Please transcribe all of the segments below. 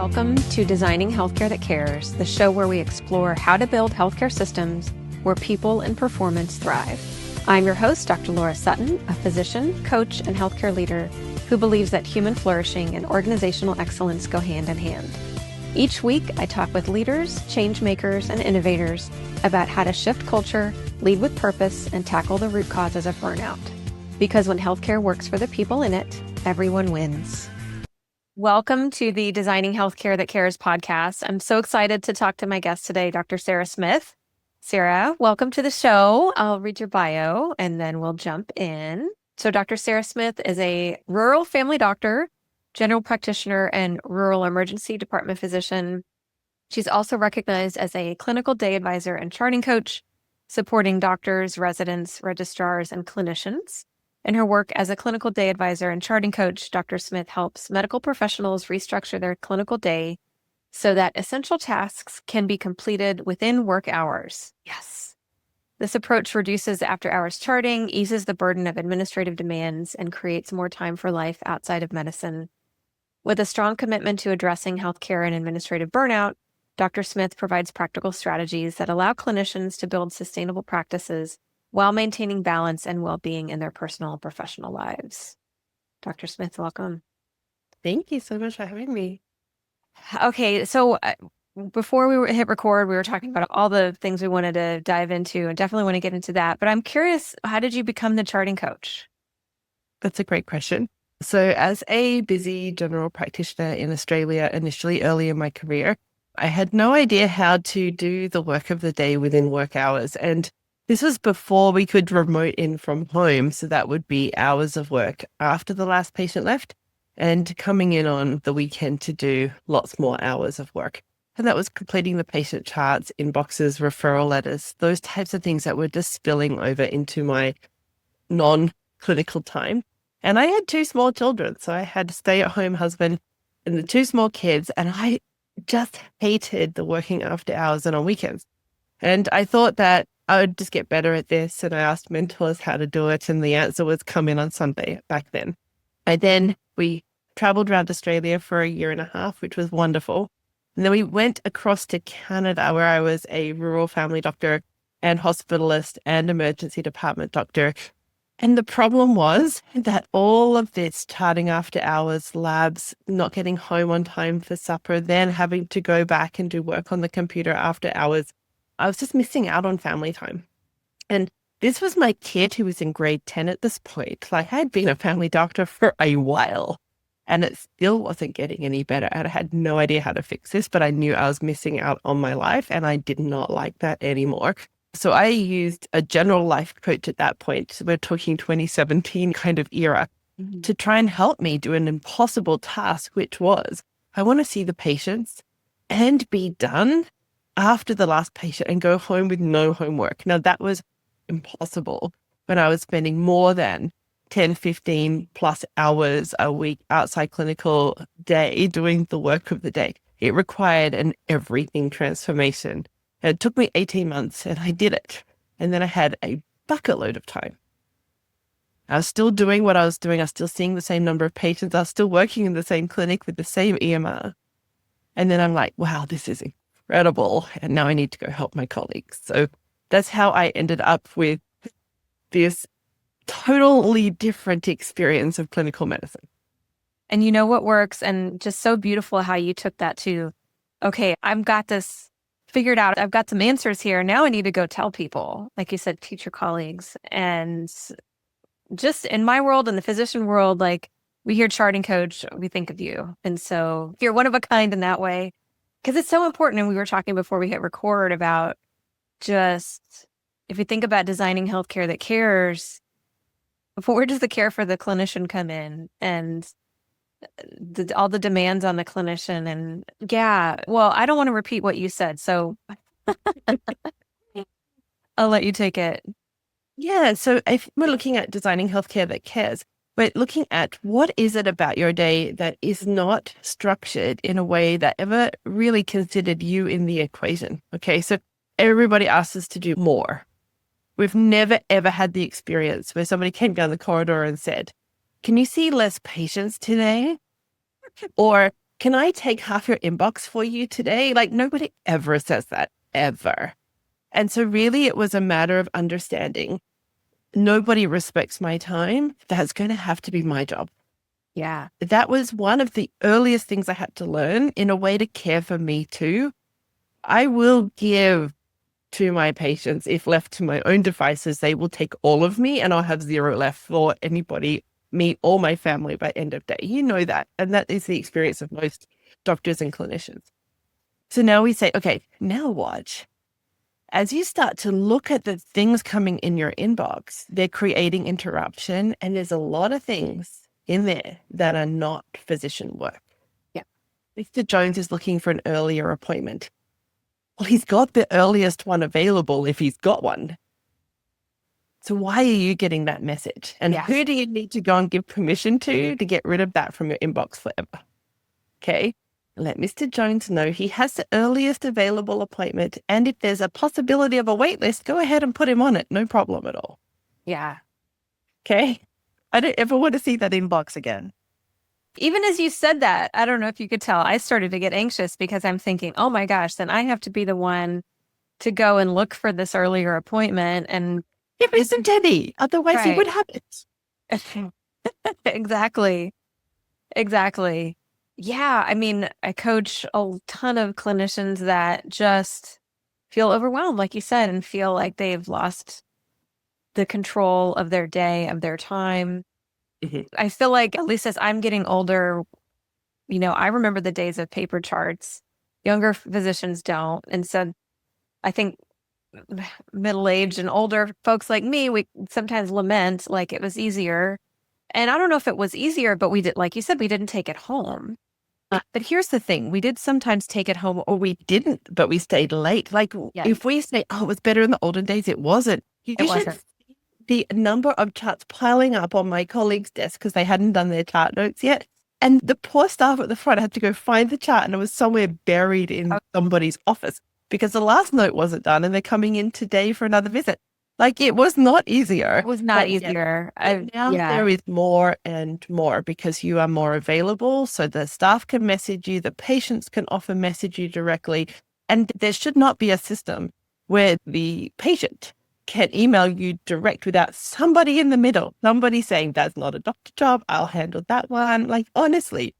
Welcome to Designing Healthcare That Cares, the show where we explore how to build healthcare systems where people and performance thrive. I'm your host, Dr. Laura Suttin, a physician, coach, and healthcare leader who believes that human flourishing and organizational excellence go hand in hand. Each week, I talk with leaders, change makers, and innovators about how to shift culture, lead with purpose, and tackle the root causes of burnout. Because when healthcare works for the people in it, everyone wins. Welcome to the Designing Healthcare That Cares podcast. I'm so excited to talk to my guest today, Dr. Sarah Smith. Sarah, welcome to the show. I'll read your bio and then we'll jump in. So Dr. Sarah Smith is a rural family doctor, general practitioner, and rural emergency department physician. She's also recognized as a clinical day advisor and charting coach, supporting doctors, residents, registrars, and clinicians. In her work as a clinical day advisor and charting coach, Dr. Smith helps medical professionals restructure their clinical day so that essential tasks can be completed within work hours. Yes. This approach reduces after-hours charting, eases the burden of administrative demands, and creates more time for life outside of medicine. With a strong commitment to addressing healthcare and administrative burnout, Dr. Smith provides practical strategies that allow clinicians to build sustainable practices while maintaining balance and well-being in their personal and professional lives. Dr. Smith, welcome. Thank you so much for having me. Okay, so before we hit record, we were talking about all the things we wanted to dive into and definitely want to get into that. But I'm curious, how did you become the charting coach? That's a great question. So as a busy general practitioner in Australia, initially early in my career, I had no idea how to do the work of the day within work hours. And this was before we could remote in from home. So that would be hours of work after the last patient left and coming in on the weekend to do lots more hours of work. And that was completing the patient charts, inboxes, referral letters, those types of things that were just spilling over into my non-clinical time. And I had two small children. So I had a stay-at-home husband and the two small kids. And I just hated the working after hours and on weekends. And I thought that I would just get better at this. And I asked mentors how to do it. And the answer was come in on Sunday back then. We traveled around Australia for a year and a half, which was wonderful. And then we went across to Canada, where I was a rural family doctor and hospitalist and emergency department doctor. And the problem was that all of this charting after hours, labs, not getting home on time for supper, then having to go back and do work on the computer after hours, I was just missing out on family time. And this was my kid who was in grade 10 at this point. Like I had been a family doctor for a while and it still wasn't getting any better. And I had no idea how to fix this, but I knew I was missing out on my life and I did not like that anymore. So I used a general life coach at that point. We're talking 2017 kind of era to try and help me do an impossible task, which was I want to see the patients and be done after the last patient and go home with no homework. Now that was impossible when I was spending more than 10, 15 plus hours a week outside clinical day doing the work of the day. It required an everything transformation. And it took me 18 months and I did it. And then I had a bucket load of time. I was still doing what I was doing. I was still seeing the same number of patients. I was still working in the same clinic with the same EMR. And then I'm like, wow, this is incredible. And now I need to go help my colleagues. So that's how I ended up with this totally different experience of clinical medicine. And you know what works, and just so beautiful how you took that to, okay, I've got this figured out. I've got some answers here. Now I need to go tell people, like you said, teach your colleagues. And just in my world, in the physician world, like we hear charting coach, we think of you. And so you're one of a kind in that way, because it's so important. And we were talking before we hit record about just, if you think about designing healthcare that cares, where does the care for the clinician come in and all the demands on the clinician? And yeah, well, I don't want to repeat what you said, so I'll let you take it. Yeah. So if we're looking at designing healthcare that cares, we're looking at what is it about your day that is not structured in a way that ever really considered you in the equation. Okay. So everybody asks us to do more. We've never, ever had the experience where somebody came down the corridor and said, can you see less patients today? Or can I take half your inbox for you today? Like nobody ever says that, ever. And so really it was a matter of understanding nobody respects my time. That's going to have to be my job. Yeah. That was one of the earliest things I had to learn in a way to care for me too. I will give to my patients. If left to my own devices, they will take all of me and I'll have zero left for anybody, me or my family by end of day. You know that. And that is the experience of most doctors and clinicians. So now we say, okay, now watch. As you start to look at the things coming in your inbox, they're creating interruption. And there's a lot of things in there that are not physician work. Yeah. Mr. Jones is looking for an earlier appointment. Well, he's got the earliest one available if he's got one. So why are you getting that message? And who do you need to go and give permission to get rid of that from your inbox forever? Okay. Let Mr. Jones know he has the earliest available appointment. And if there's a possibility of a wait list, go ahead and put him on it. No problem at all. Yeah. Okay. I don't ever want to see that inbox again. Even as you said that, I don't know if you could tell, I started to get anxious because I'm thinking, oh my gosh, then I have to be the one to go and look for this earlier appointment. And it isn't any. Otherwise, he would have it. Exactly. Exactly. Yeah. I mean, I coach a ton of clinicians that just feel overwhelmed, like you said, and feel like they've lost the control of their day, of their time. Mm-hmm. I feel like, at least as I'm getting older, you know, I remember the days of paper charts. Younger physicians don't. And so I think middle-aged and older folks like me, we sometimes lament like it was easier. And I don't know if it was easier, but we did, like you said, we didn't take it home. But here's the thing. We did sometimes take it home, or we didn't, but we stayed late. Like if we say, oh, it was better in the olden days, it wasn't. It wasn't. The number of charts piling up on my colleague's desk because they hadn't done their chart notes yet. And the poor staff at the front had to go find the chart, and it was somewhere buried in somebody's office because the last note wasn't done and they're coming in today for another visit. Like it was not easier. It was not easier. Now there is more and more because you are more available. So the staff can message you, the patients can often message you directly. And there should not be a system where the patient can email you direct without somebody in the middle, somebody saying that's not a doctor job, I'll handle that one. Like, honestly,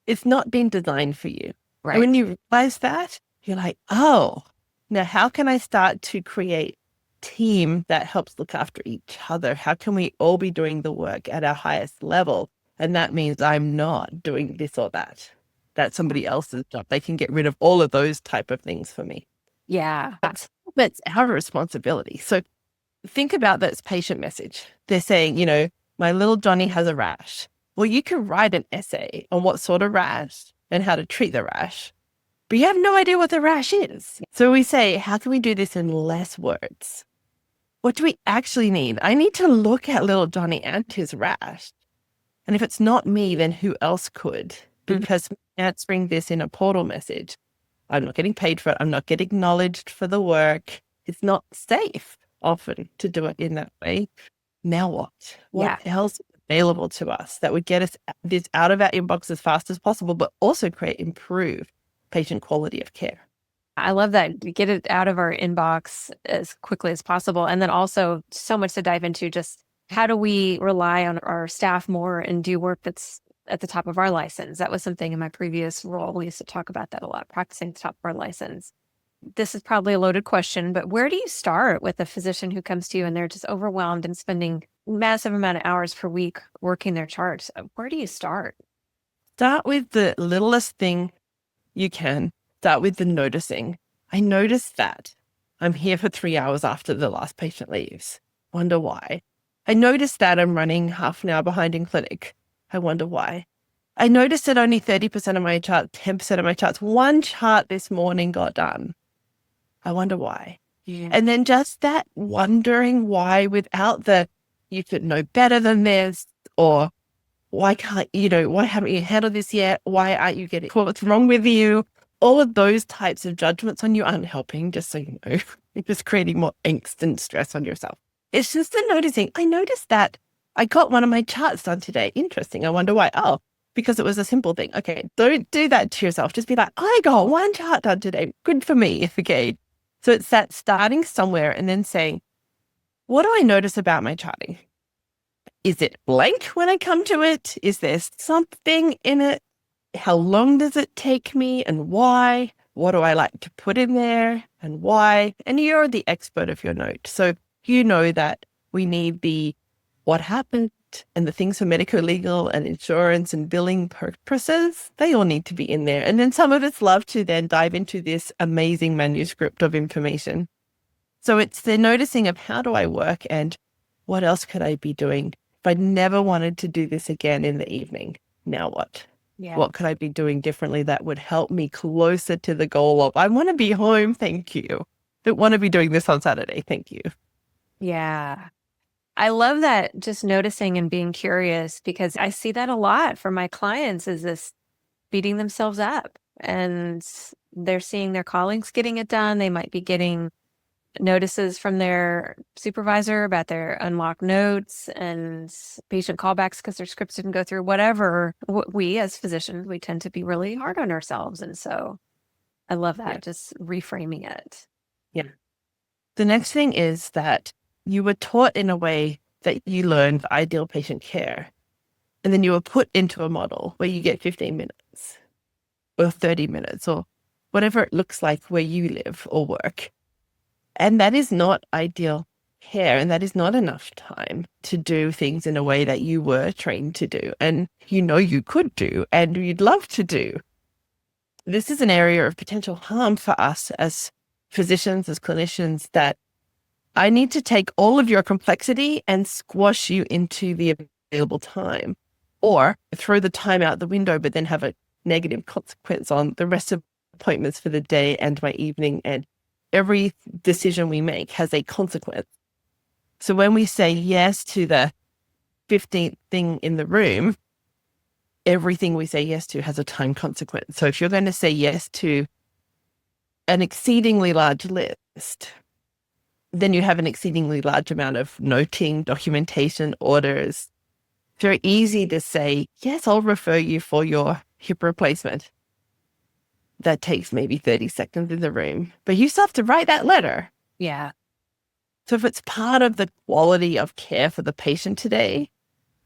it's not been designed for you. Right. And when you realize that, you're like, oh, now how can I start to create team that helps look after each other? How can we all be doing the work at our highest level? And that means I'm not doing this or that. That's somebody else's job. They can get rid of all of those type of things for me. Yeah. That's our responsibility. So think about this patient message. They're saying, you know, my little Johnny has a rash. Well, you can write an essay on what sort of rash and how to treat the rash, but you have no idea what the rash is. So we say, how can we do this in less words? What do we actually need? I need to look at little Johnny and his rash. And if it's not me, then who else could? Because answering this in a portal message, I'm not getting paid for it. I'm not getting acknowledged for the work. It's not safe often to do it in that way. Now what? What else is available to us that would get us this out of our inbox as fast as possible, but also create improved patient quality of care? I love that. Get it out of our inbox as quickly as possible. And then also so much to dive into, just how do we rely on our staff more and do work that's at the top of our license? That was something in my previous role. We used to talk about that a lot, practicing at the top of our license. This is probably a loaded question, but where do you start with a physician who comes to you and they're just overwhelmed and spending massive amount of hours per week working their charts? Where do you start? Start with the littlest thing you can. Start with the noticing. I noticed that I'm here for 3 hours after the last patient leaves. Wonder why. I noticed that I'm running half an hour behind in clinic. I wonder why. I noticed that only 30% of my charts, 10% of my charts, one chart this morning got done. I wonder why. Yeah. And then just that wondering why without the, you should know better than this, or why can't, why haven't you handled this yet? Why aren't you getting, what's wrong with you? All of those types of judgments on you aren't helping, just so you know. You're just creating more angst and stress on yourself. It's just the noticing. I noticed that I got one of my charts done today. Interesting. I wonder why. Oh, because it was a simple thing. Okay, don't do that to yourself. Just be like, I got one chart done today. Good for me. Okay. So it's that starting somewhere and then saying, what do I notice about my charting? Is it blank when I come to it? Is there something in it? How long does it take me and why? What do I like to put in there and why? And you're the expert of your note. So you know that we need the what happened and the things for medical, legal and insurance and billing purposes. They all need to be in there. And then some of us love to then dive into this amazing manuscript of information. So it's the noticing of how do I work and what else could I be doing? If I never wanted to do this again in the evening, now what? Yeah. What could I be doing differently that would help me closer to the goal of, I want to be home, thank you. Don't want to be doing this on Saturday, thank you. Yeah. I love that, just noticing and being curious, because I see that a lot from my clients, is this beating themselves up, and they're seeing their colleagues getting it done. They might be getting notices from their supervisor about their unlocked notes and patient callbacks because their scripts didn't go through, whatever. We as physicians, we tend to be really hard on ourselves. And so I love that, just reframing it. Yeah. The next thing is that you were taught in a way that you learned the ideal patient care. And then you were put into a model where you get 15 minutes or 30 minutes or whatever it looks like where you live or work. And that is not ideal care. And that is not enough time to do things in a way that you were trained to do. And you know you could do and you'd love to do. This is an area of potential harm for us as physicians, as clinicians, that I need to take all of your complexity and squash you into the available time, or throw the time out the window, but then have a negative consequence on the rest of appointments for the day and my evening. And every decision we make has a consequence. So when we say yes to the 15th thing in the room, everything we say yes to has a time consequence. So if you're going to say yes to an exceedingly large list, then you have an exceedingly large amount of noting, documentation, orders. Very easy to say, yes, I'll refer you for your hip replacement. That takes maybe 30 seconds in the room, but you still have to write that letter. Yeah. So if it's part of the quality of care for the patient today,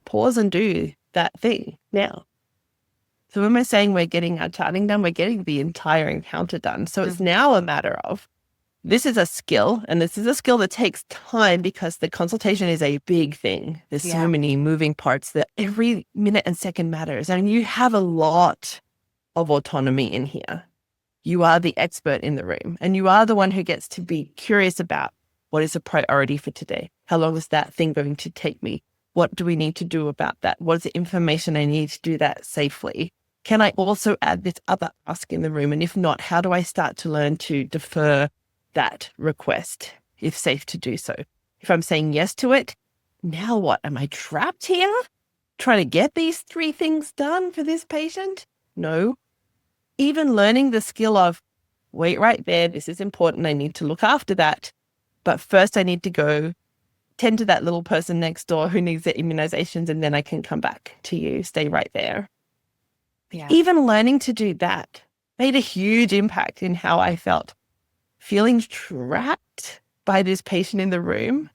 pause and do that thing now. So when we're saying we're getting our charting done, we're getting the entire encounter done. So it's now a matter of, this is a skill, and this is a skill that takes time because the consultation is a big thing. There's so many moving parts that every minute and second matters. And you have a lot of autonomy in here. You are the expert in the room, and you are the one who gets to be curious about what is a priority for today. How long is that thing going to take me? What do we need to do about that? What is the information I need to do that safely? Can I also add this other ask in the room? And if not, how do I start to learn to defer that request, if safe to do so? If I'm saying yes to it, now what? Am I trapped here trying to get these 3 things done for this patient? No. Even learning the skill of, wait right there, this is important, I need to look after that. But first I need to go tend to that little person next door who needs their immunizations, and then I can come back to you, stay right there. Yeah. Even learning to do that made a huge impact in how I felt. Feeling trapped by this patient in the room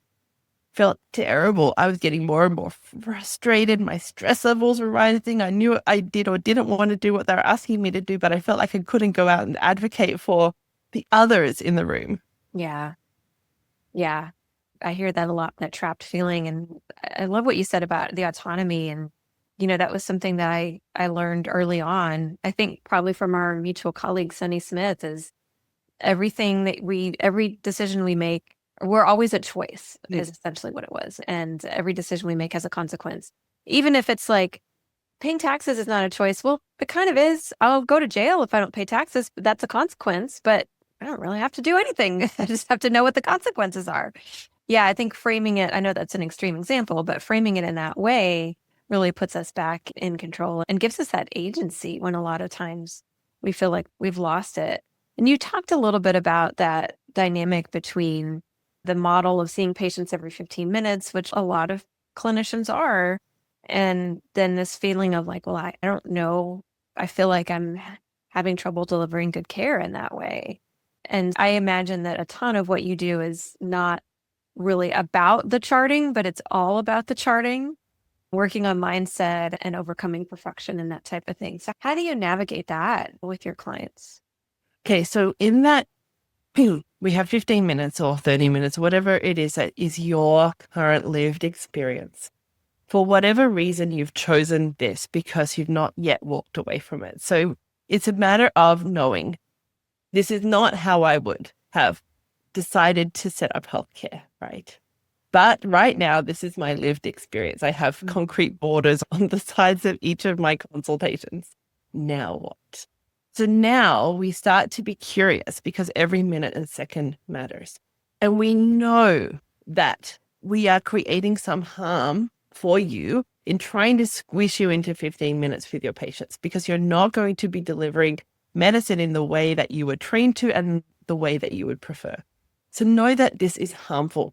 felt terrible. I was getting more and more frustrated. My stress levels were rising. I knew I did or didn't want to do what they were asking me to do, but I felt like I couldn't go out and advocate for the others in the room. Yeah. Yeah. I hear that a lot, that trapped feeling. And I love what you said about the autonomy. And, that was something that I learned early on, I think probably from our mutual colleague, Sunny Smith, is every decision we make, we're always a choice, is essentially what it was. And every decision we make has a consequence. Even if it's like, paying taxes is not a choice. Well, it kind of is. I'll go to jail if I don't pay taxes, but that's a consequence. But I don't really have to do anything. I just have to know what the consequences are. Yeah, I think framing it, I know that's an extreme example, but framing it in that way really puts us back in control and gives us that agency when a lot of times we feel like we've lost it. And you talked a little bit about that dynamic between the model of seeing patients every 15 minutes, which a lot of clinicians are, And then this feeling of like, well, I don't know. I feel like I'm having trouble delivering good care in that way. And I imagine that a ton of what you do is not really about the charting, but it's all about the charting, working on mindset and overcoming perfection and that type of thing. So how do you navigate that with your clients? Okay, so in that, we have 15 minutes or 30 minutes, whatever it is that is your current lived experience. For whatever reason, you've chosen this because you've not yet walked away from it. So it's a matter of knowing this is not how I would have decided to set up healthcare, right? But right now, this is my lived experience. I have concrete borders on the sides of each of my consultations. Now what? So now we start to be curious because every minute and second matters. And we know that we are creating some harm for you in trying to squish you into 15 minutes with your patients because you're not going to be delivering medicine in the way that you were trained to and the way that you would prefer. So know that this is harmful.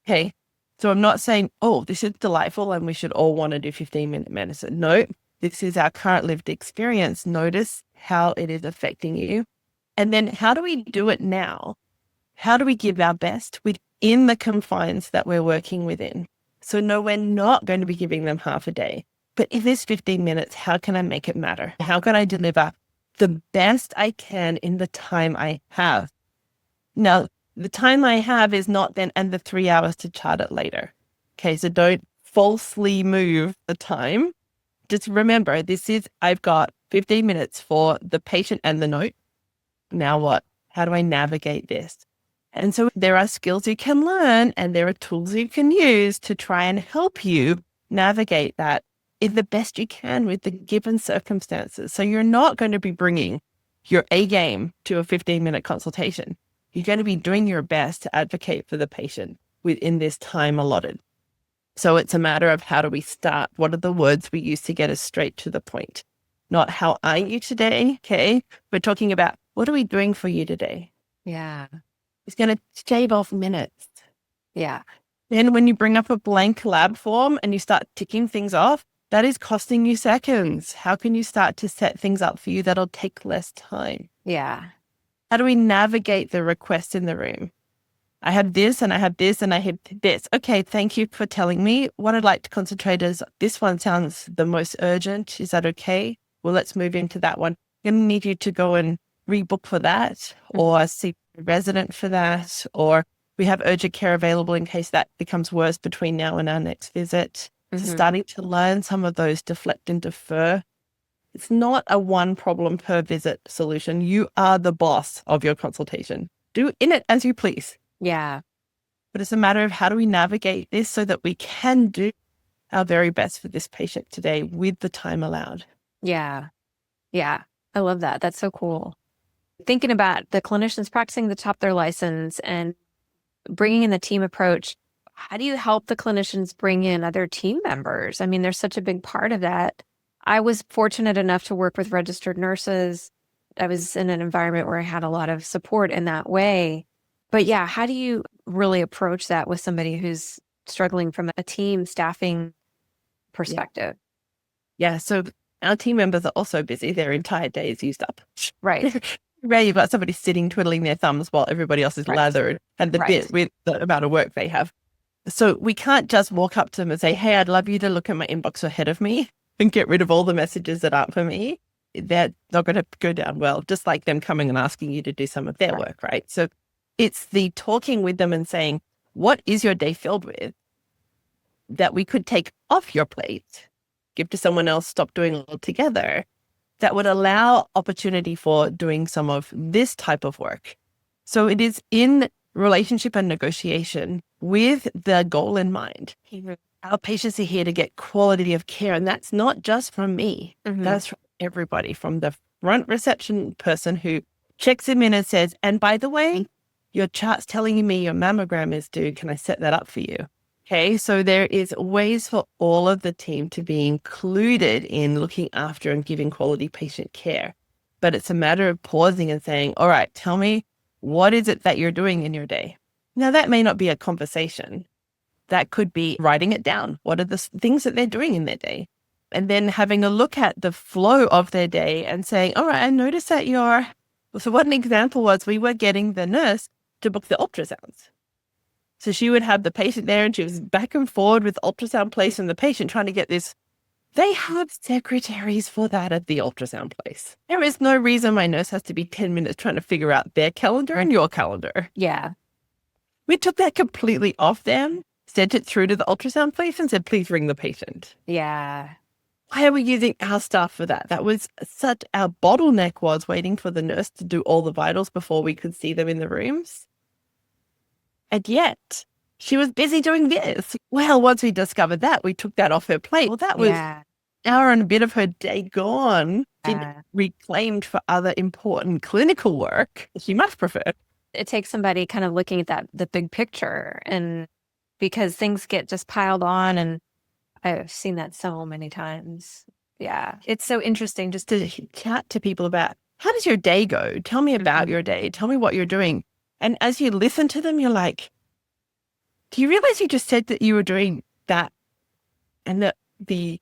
Okay. So I'm not saying, oh, this is delightful and we should all want to do 15-minute medicine. No, this is our current lived experience. Notice how it is affecting you. And then how do we do it now? How do we give our best within the confines that we're working within? So no, we're not going to be giving them half a day. But if it's 15 minutes, how can I make it matter? How can I deliver the best I can in the time I have? Now, the time I have is not then and the 3 hours to chart it later. Okay, so don't falsely move the time. Just remember, I've got 15 minutes for the patient and the note. Now what? How do I navigate this? And so there are skills you can learn and there are tools you can use to try and help you navigate that in the best you can with the given circumstances. So you're not going to be bringing your A game to a 15-minute consultation. You're going to be doing your best to advocate for the patient within this time allotted. So it's a matter of how do we start? What are the words we use to get us straight to the point? Not how are you today? Okay. We're talking about what are we doing for you today? Yeah. It's going to shave off minutes. Yeah. Then when you bring up a blank lab form and you start ticking things off, that is costing you seconds. How can you start to set things up for you that'll take less time? Yeah. How do we navigate the request in the room? I had this and I had this and I had this. Okay, thank you for telling me. What I'd like to concentrate is this one sounds the most urgent. Is that okay? Well, let's move into that one. I'm going to need you to go and rebook for that or see a resident for that, or we have urgent care available in case that becomes worse between now and our next visit. So starting to learn some of those deflect and defer. It's not a one problem per visit solution. You are the boss of your consultation. Do in it as you please. Yeah. But it's a matter of how do we navigate this so that we can do our very best for this patient today with the time allowed. Yeah. Yeah. I love that. That's so cool. Thinking about the clinicians practicing the top of their license and bringing in the team approach, how do you help the clinicians bring in other team members? I mean, there's such a big part of that. I was fortunate enough to work with registered nurses. I was in an environment where I had a lot of support in that way. But yeah, how do you really approach that with somebody who's struggling from a team staffing perspective? Yeah. So our team members are also busy. Their entire day is used up. Right. Where you've got somebody sitting twiddling their thumbs while everybody else is lathered and the bit with the amount of work they have. So we can't just walk up to them and say, hey, I'd love you to look at my inbox ahead of me and get rid of all the messages that aren't for me. They're not going to go down well, just like them coming and asking you to do some of their work, right? So it's the talking with them and saying, what is your day filled with that we could take off your plate, give to someone else, stop doing altogether, that would allow opportunity for doing some of this type of work. So it is in relationship and negotiation with the goal in mind. Our patients are here to get quality of care. And that's not just from me. That's from everybody, from the front reception person who checks them in and says, and by the way, your chart's telling me your mammogram is due. Can I set that up for you? Okay, so there is ways for all of the team to be included in looking after and giving quality patient care. But it's a matter of pausing and saying, all right, tell me, what is it that you're doing in your day? Now, that may not be a conversation, That could be writing it down. What are the things that they're doing in their day? And then having a look at the flow of their day and saying, all right, I noticed that so what an example was, we were getting the nurse to book the ultrasounds. So she would have the patient there and she was back and forward with ultrasound place and the patient trying to get this. They have secretaries for that at the ultrasound place. There is no reason my nurse has to be 10 minutes trying to figure out their calendar and your calendar. Yeah. We took that completely off them, sent it through to the ultrasound place and said, please ring the patient. Yeah. Why are we using our staff for that? That was such, our bottleneck was waiting for the nurse to do all the vitals before we could see them in the rooms. And yet she was busy doing this. Well, once we discovered that, we took that off her plate. Well, that was an hour and a bit of her day gone, reclaimed for other important clinical work she much prefer. It takes somebody kind of looking at the big picture, and because things get just piled on, and I've seen that so many times. Yeah. It's so interesting just to chat to people about, how does your day go? Tell me about your day. Tell me what you're doing. And as you listen to them, you're like, do you realize you just said that you were doing that? And the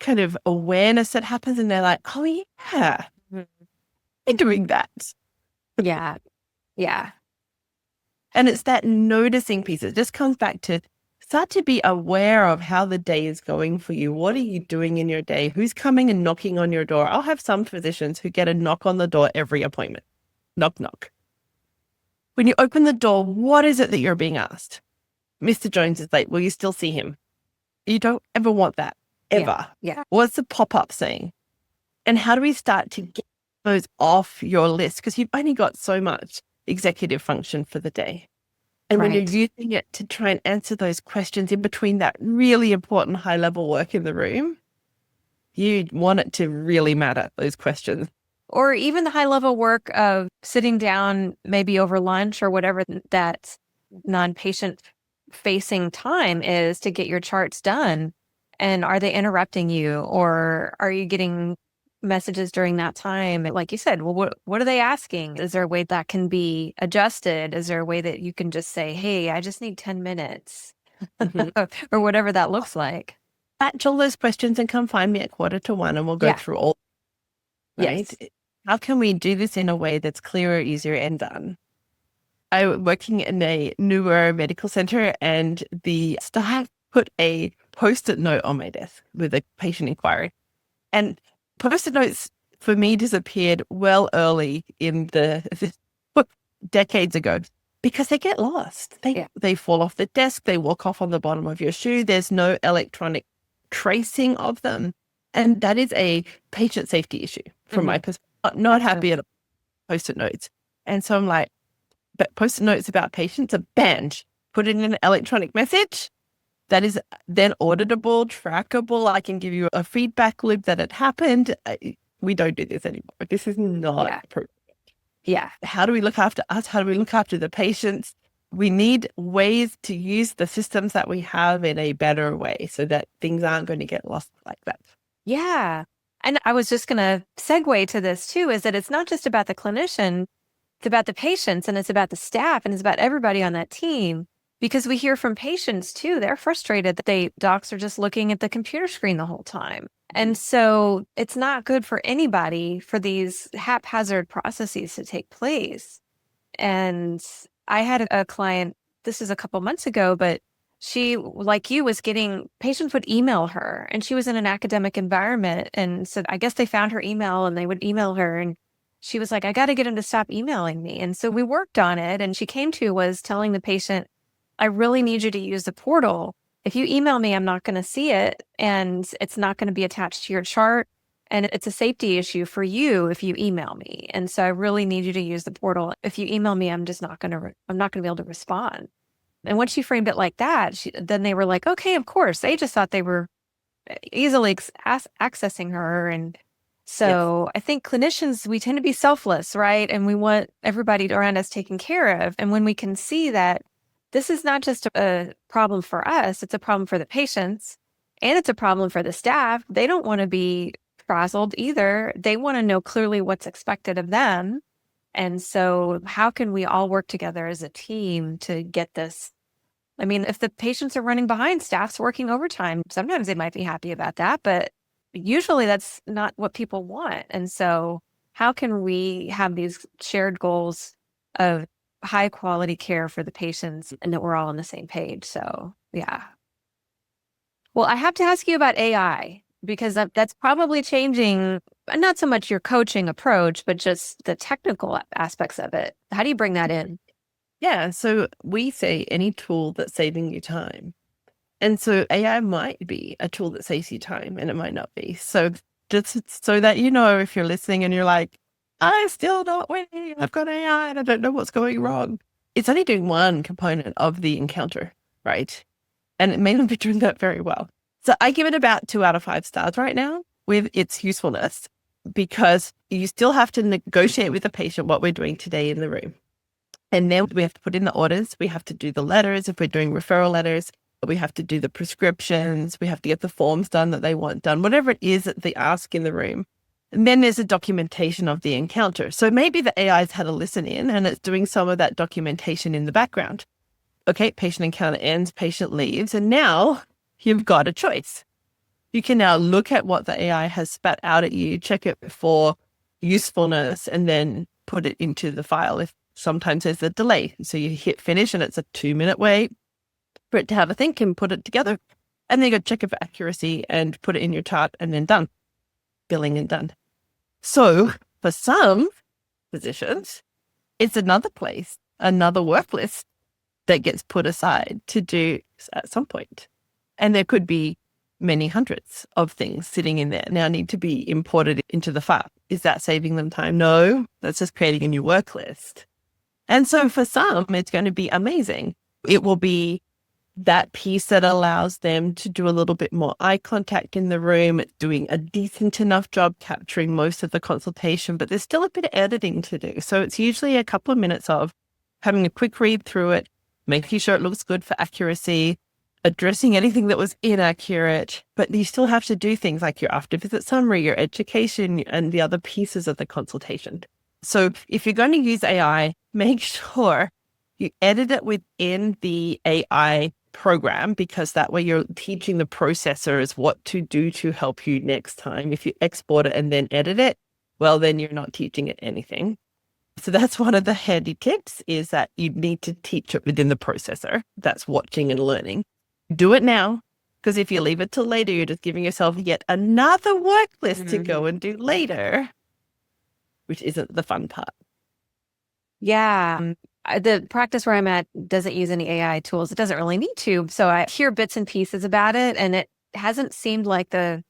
kind of awareness that happens, and they're like, oh yeah, I'm doing that. Yeah. Yeah. And it's that noticing piece. It just comes back to start to be aware of how the day is going for you. What are you doing in your day? Who's coming and knocking on your door? I'll have some physicians who get a knock on the door every appointment. Knock, knock. When you open the door, what is it that you're being asked? Mr. Jones is late. Will you still see him? You don't ever want that, ever. Yeah. What's the pop-up saying? And how do we start to get those off your list? Because you've only got so much executive function for the day. And when you're using it to try and answer those questions in between that really important high-level work in the room, you want it to really matter, those questions. Or even the high-level work of sitting down maybe over lunch or whatever that non-patient facing time is to get your charts done. And are they interrupting you, or are you getting messages during that time? Like you said, well, what are they asking? Is there a way that can be adjusted? Is there a way that you can just say, hey, I just need 10 minutes or whatever that looks like? Batch all those questions and come find me at 1:45 and we'll go through all. Right? Yes. How can we do this in a way that's clearer, easier, and done? I'm working in a newer medical center, and the staff put a Post-it note on my desk with a patient inquiry. And Post-it notes for me disappeared well early in decades ago, because they get lost. They fall off the desk. They walk off on the bottom of your shoe. There's no electronic tracing of them. And that is a patient safety issue from my perspective. Not happy at Post-it notes. And so I'm like, but Post-it notes about patients are banned. Put it in an electronic message that is then auditable, trackable. I can give you a feedback loop that it happened. We don't do this anymore. This is not appropriate. Yeah. How do we look after us? How do we look after the patients? We need ways to use the systems that we have in a better way so that things aren't going to get lost like that. Yeah. And I was just going to segue to this too, is that it's not just about the clinician, it's about the patients, and it's about the staff, and it's about everybody on that team. Because we hear from patients too, they're frustrated that docs are just looking at the computer screen the whole time. And so it's not good for anybody for these haphazard processes to take place. And I had a client, this is a couple months ago, but she, like you, was getting, patients would email her, and she was in an academic environment. And so I guess they found her email and they would email her, and she was like, I got to get him to stop emailing me. And so we worked on it. And she came to was telling the patient, I really need you to use the portal. If you email me, I'm not going to see it, and it's not going to be attached to your chart. And it's a safety issue for you if you email me. And so I really need you to use the portal. If you email me, I'm not going to be able to respond. And when she framed it like that, then they were like, okay, of course. They just thought they were easily accessing her. And so I think clinicians, we tend to be selfless, right? And we want everybody around us taken care of. And when we can see that this is not just a problem for us, it's a problem for the patients, and it's a problem for the staff. They don't want to be frazzled either. They want to know clearly what's expected of them. And so how can we all work together as a team to get this I mean, if the patients are running behind, staff's working overtime, sometimes they might be happy about that, but usually that's not what people want. And so how can we have these shared goals of high quality care for the patients and that we're all on the same page? So, yeah. Well, I have to ask you about AI because that's probably changing not so much your coaching approach, but just the technical aspects of it. How do you bring that in? Yeah. So we say any tool that's saving you time. And so AI might be a tool that saves you time and it might not be. So just so that you know, if you're listening and you're like, I'm still not winning, I've got AI and I don't know what's going wrong. It's only doing one component of the encounter, right? And it may not be doing that very well. So I give it about 2 out of 5 stars right now with its usefulness, because you still have to negotiate with the patient what we're doing today in the room. And then we have to put in the orders. We have to do the letters if we're doing referral letters. We have to do the prescriptions. We have to get the forms done that they want done, whatever it is that they ask in the room. And then there's a documentation of the encounter. So maybe the AI's had a listen in and it's doing some of that documentation in the background. Okay, patient encounter ends, patient leaves, and now you've got a choice. You can now look at what the AI has spat out at you, check it for usefulness, and then put it into the file. If sometimes there's a delay. So you hit finish and it's a 2-minute wait for it to have a think and put it together. And then you go check it for accuracy and put it in your chart and then done. Billing and done. So for some physicians, it's another place, another work list that gets put aside to do at some point. And there could be many hundreds of things sitting in there now need to be imported into the file. Is that saving them time? No, that's just creating a new work list. And so for some, it's going to be amazing. It will be that piece that allows them to do a little bit more eye contact in the room. It's doing a decent enough job capturing most of the consultation, but there's still a bit of editing to do. So it's usually a couple of minutes of having a quick read through it, making sure it looks good for accuracy, addressing anything that was inaccurate, but you still have to do things like your after visit summary, your education, and the other pieces of the consultation. So if you're going to use AI, make sure you edit it within the AI program, because that way you're teaching the processors what to do to help you next time. If you export it and then edit it, well, then you're not teaching it anything. So that's one of the handy tips, is that you need to teach it within the processor that's watching and learning. Do it now, because if you leave it till later, you're just giving yourself yet another work list to go and do later, which isn't the fun part. Yeah. The practice where I'm at doesn't use any AI tools. It doesn't really need to. So I hear bits and pieces about it, and it hasn't seemed like the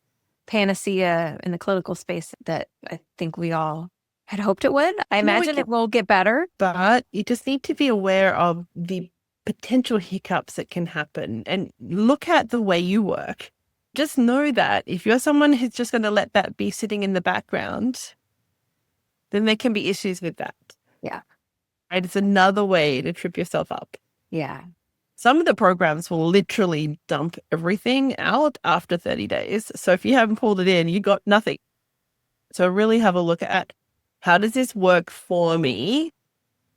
panacea in the clinical space that I think we all had hoped it would. I imagine it will get better. But you just need to be aware of the potential hiccups that can happen and look at the way you work. Just know that if you're someone who's just going to let that be sitting in the background, then there can be issues with that. Yeah. Right? It's another way to trip yourself up. Yeah. Some of the programs will literally dump everything out after 30 days. So if you haven't pulled it in, you got nothing. So really have a look at, how does this work for me?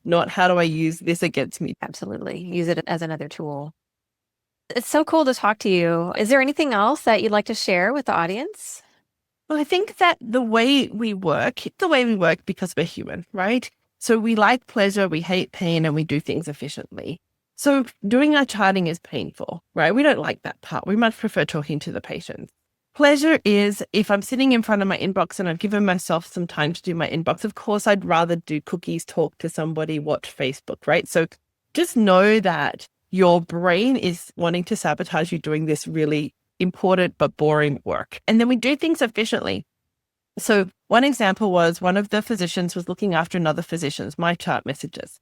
Not how do I use this against me? Absolutely. Use it as another tool. It's so cool to talk to you. Is there anything else that you'd like to share with the audience? Well, I think that the way we work because we're human, right? So we like pleasure, we hate pain, and we do things efficiently. So doing our charting is painful, right? We don't like that part. We much prefer talking to the patient. Pleasure is if I'm sitting in front of my inbox and I've given myself some time to do my inbox. Of course, I'd rather do cookies, talk to somebody, watch Facebook, right? So just know that your brain is wanting to sabotage you doing this really important but boring work. And then we do things efficiently. So one example was one of the physicians was looking after another physician's my chart messages.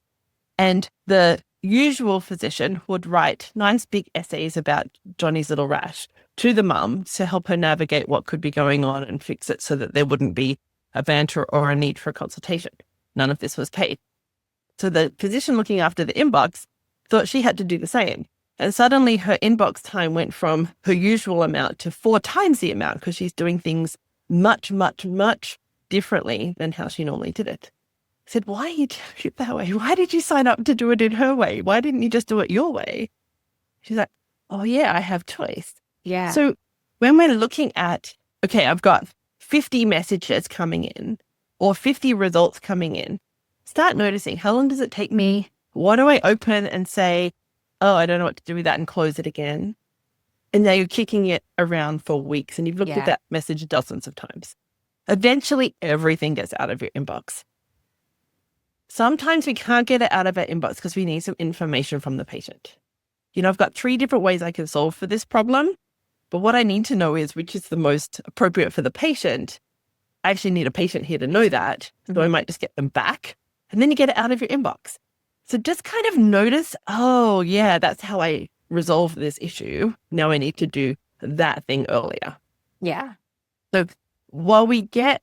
And the usual physician would write nice big essays about Johnny's little rash to the mum to help her navigate what could be going on and fix it so that there wouldn't be a banter or a need for a consultation. None of this was paid. So the physician looking after the inbox thought she had to do the same. And suddenly her inbox time went from her usual amount to 4 times the amount, because she's doing things much, much, much differently than how she normally did it. I said, why are you doing it that way? Why did you sign up to do it in her way? Why didn't you just do it your way? She's like, oh yeah, I have choice. Yeah. So when we're looking at, okay, I've got 50 messages coming in or 50 results coming in, start noticing, how long does it take me? What do I open and say, oh, I don't know what to do with that, and close it again? And now you're kicking it around for weeks and you've looked at that message dozens of times. Eventually, everything gets out of your inbox. Sometimes we can't get it out of our inbox because we need some information from the patient. I've got 3 different ways I can solve for this problem, but what I need to know is which is the most appropriate for the patient. I actually need a patient here to know that. So I might just get them back, and then you get it out of your inbox. So just kind of notice, oh yeah, that's how I resolve this issue. Now I need to do that thing earlier. Yeah. So while we get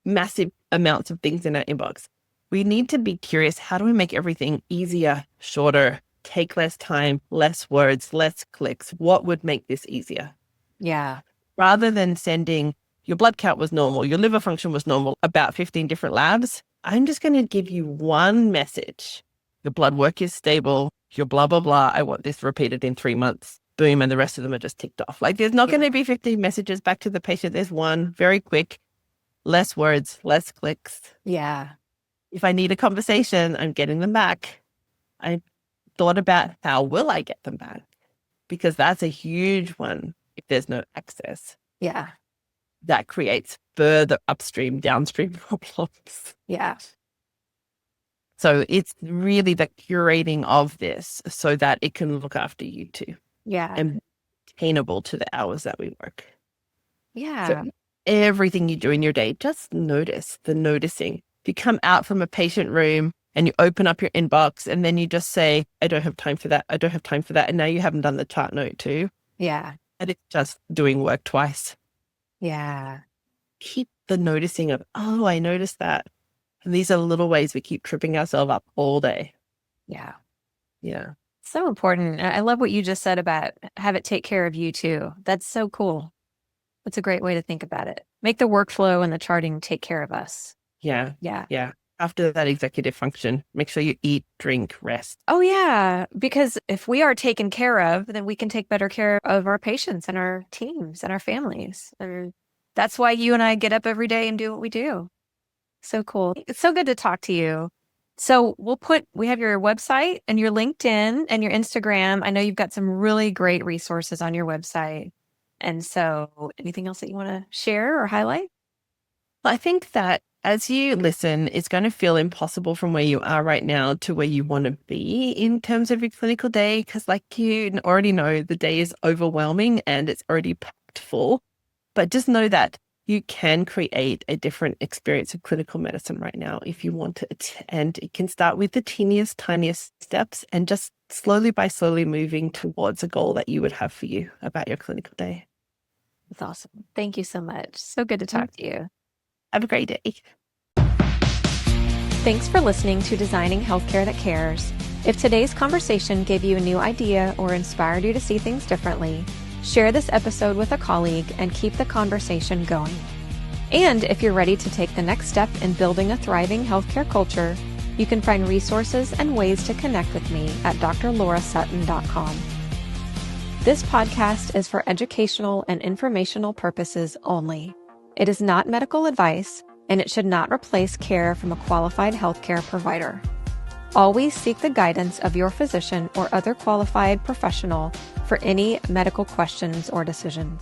massive amounts of things in our inbox, we need to be curious, how do we make everything easier, shorter, take less time, less words, less clicks? What would make this easier? Yeah. Rather than sending, your blood count was normal, your liver function was normal, about 15 different labs, I'm just going to give you one message. Your blood work is stable, your blah, blah, blah. I want this repeated in 3 months. Boom. And the rest of them are just ticked off. Like, there's not going to be 15 messages back to the patient. There's one, very quick, less words, less clicks. Yeah. If I need a conversation, I'm getting them back. I thought about how will I get them back? Because that's a huge one if there's no access. Yeah. That creates further upstream, downstream problems. Yeah. So it's really the curating of this so that it can look after you too. Yeah. And attainable to the hours that we work. Yeah. So everything you do in your day, just notice the noticing. If you come out from a patient room and you open up your inbox and then you just say, I don't have time for that. I don't have time for that. And now you haven't done the chart note too. Yeah. And it's just doing work twice. Yeah. Keep the noticing of, oh, I noticed that. And these are little ways we keep tripping ourselves up all day. Yeah. Yeah. So important. I love what you just said about have it take care of you too. That's so cool. That's a great way to think about it. Make the workflow and the charting take care of us. Yeah. Yeah. Yeah. After that executive function, make sure you eat, drink, rest. Oh, yeah. Because if we are taken care of, then we can take better care of our patients and our teams and our families. And that's why you and I get up every day and do what we do. So cool. It's so good to talk to you. So we have your website and your LinkedIn and your Instagram. I know you've got some really great resources on your website. And so anything else that you want to share or highlight? I think that as you listen, it's going to feel impossible from where you are right now to where you want to be in terms of your clinical day. Because like you already know, the day is overwhelming and it's already packed full. But just know that you can create a different experience of clinical medicine right now if you want it. And it can start with the teeniest, tiniest steps and just slowly moving towards a goal that you would have for you about your clinical day. That's awesome. Thank you so much. So good to talk to you. Have a great day. Thanks for listening to Designing Healthcare That Cares. If today's conversation gave you a new idea or inspired you to see things differently, share this episode with a colleague and keep the conversation going. And if you're ready to take the next step in building a thriving healthcare culture, you can find resources and ways to connect with me at drlaurasuttin.com. This podcast is for educational and informational purposes only. It is not medical advice, and it should not replace care from a qualified healthcare provider. Always seek the guidance of your physician or other qualified professional for any medical questions or decisions.